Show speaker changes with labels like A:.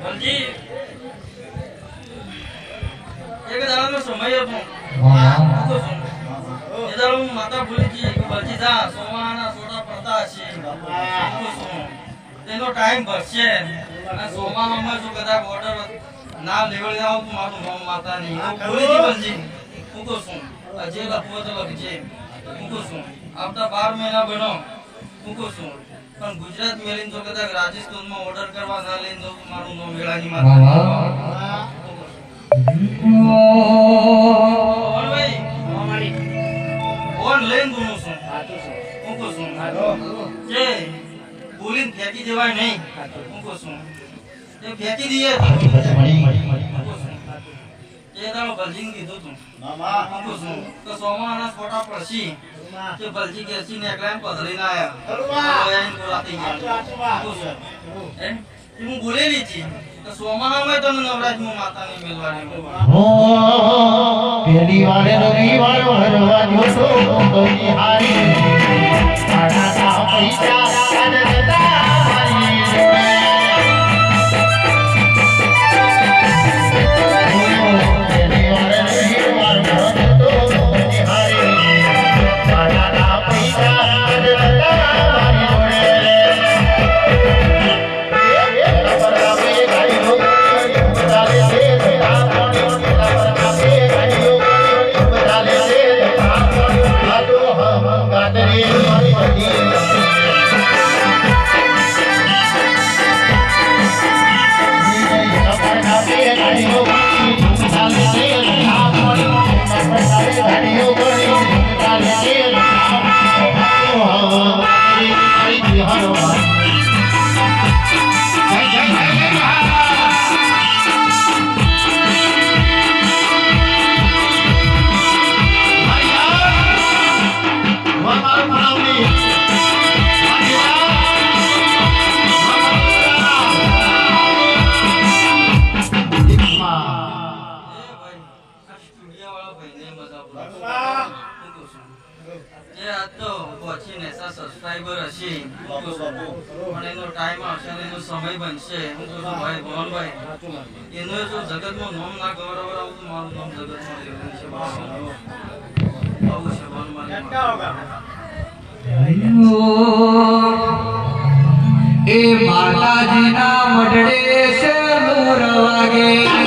A: ભલજી એક દાડાનો સમય હતો એ દાડો માતા ભૂલી ગઈ કે ભલજી જા સોમાના સોટા પડતા હશે તેનો ટાઈમ ભરશે અને સોમામાં જો કદાચ ઓર્ડર ના લેવડી આવ તો મારું નામ માતા નહીં ભૂલી ગઈ ભલજી હું કહું છું જે લખવો તો લખજે હું કહું છું આવતા 12 મહિના બનો હું કહું છું પણ ગુજરાત મેલીન જો કદાચ રાજસ્થાનમાં ઓર્ડર કરવા ના લઈને જો મારું નામ વેળાની માતા ઓન ભાઈ ઓન લઈને દુનું છું હું કહું છું જે બોલીને ફેંકી દેવાય નહીં હું કહું છું એ ફેંકી દઈએ એ દાડો ભલજી કીધું તું હું કહું છું તો સોમાના ફોટા પડશી કે ભલજી કેસી ને એકલા પધરીને આયા એને બોલાતી ગયા હું બોલેલી હતી તો સોમાનામાં તમે નવરાજ મુ માતાની મેલવાની
B: પેલી વારે રવિવાર ભરવા જોતો બની હારી આના પૈસા અને
A: સબસ્ક્રાઇબર હશે પણ એનો ટાઈમ આવશે અને એનો સમય બનશે હું તો ભાઈ ભવનભાઈ એનો જો જગતમાં નામ ના ગૌરવ તો મારું નામ જગતમાં લેવું છે આવું છે ભવનભાઈ
B: એ માતાજીના મઢડે છે નૂર વાગે